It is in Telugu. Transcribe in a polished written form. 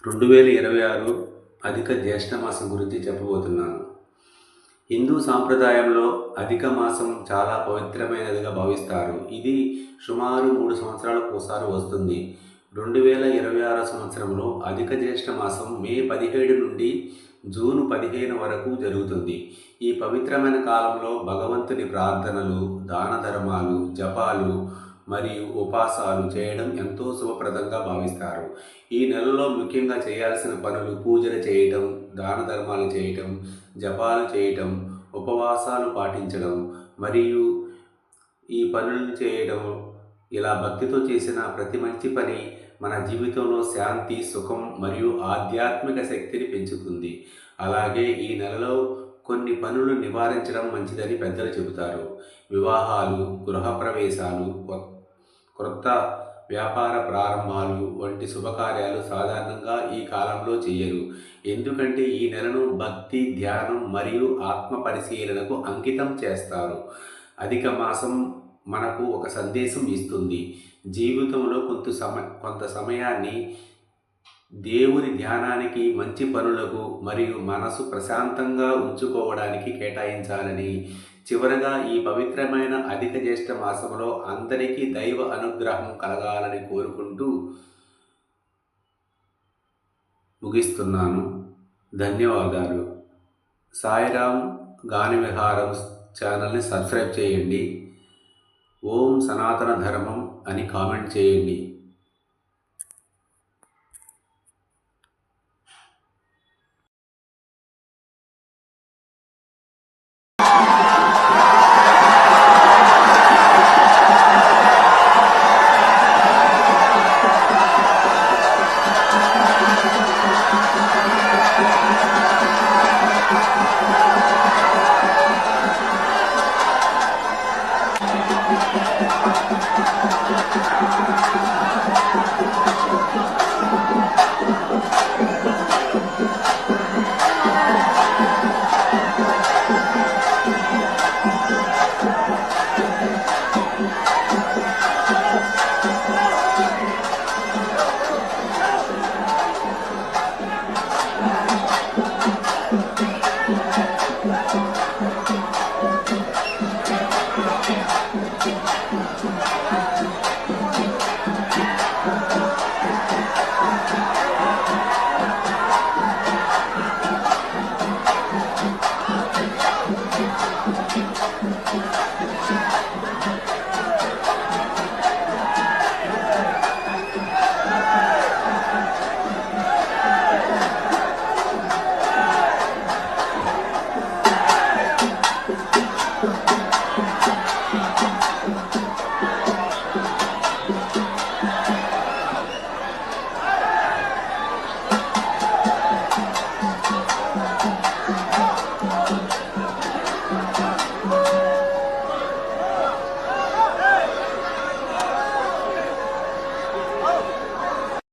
2026 అధిక జ్యేష్ఠ మాసం గురించి చెప్పబోతున్నాను. హిందూ సాంప్రదాయంలో అధిక మాసం చాలా పవిత్రమైనదిగా భావిస్తారు. ఇది సుమారు 3 సంవత్సరాలకు ఒకసారి వస్తుంది. 2026 సంవత్సరంలో అధిక జ్యేష్ఠ మాసం మే 17 నుండి జూన్ 15 వరకు జరుగుతుంది. ఈ పవిత్రమైన కాలంలో భగవంతుని ప్రార్థనలు, దాన ధర్మాలు, జపాలు మరియు ఉపవాసాలు చేయడం ఎంతో శుభప్రదంగా భావిస్తారు. ఈ నెలలో ముఖ్యంగా చేయాల్సిన పనులు పూజలు చేయటం, దాన ధర్మాలు చేయటం, జపాలు చేయటం, ఉపవాసాలు పాటించడం మరియు ఈ పనులను చేయడం, ఇలా భక్తితో చేసిన ప్రతి మంచి పని మన జీవితంలో శాంతి, సుఖం మరియు ఆధ్యాత్మిక శక్తిని పెంచుతుంది. అలాగే ఈ నెలలో కొన్ని పనులు నివారించడం మంచిదని పెద్దలు చెబుతారు. వివాహాలు, గృహప్రవేశాలు, క్రొత్త వ్యాపార ప్రారంభాలు వంటి శుభకార్యాలు సాధారణంగా ఈ కాలంలో చేయరు. ఎందుకంటే ఈ నెలను భక్తి, ధ్యానం మరియు ఆత్మ పరిశీలనకు అంకితం చేస్తారు. అధిక మాసం మనకు ఒక సందేశం ఇస్తుంది. జీవితంలో కొంత సమయాన్ని దేవుని ధ్యానానికి, మంచి పనులకు మరియు మనసు ప్రశాంతంగా ఉంచుకోవడానికి కేటాయించాలని, చివరగా ఈ పవిత్రమైన అధిక జ్యేష్ఠ మాసంలో అందరికీ దైవ అనుగ్రహం కలగాలని కోరుకుంటూ ముగిస్తున్నాను. ధన్యవాదాలు. సాయిరామ్ గాని విహారం ఛానల్ని సబ్స్క్రైబ్ చేయండి. ఓం సనాతన ధర్మం అని కామెంట్ చేయండి.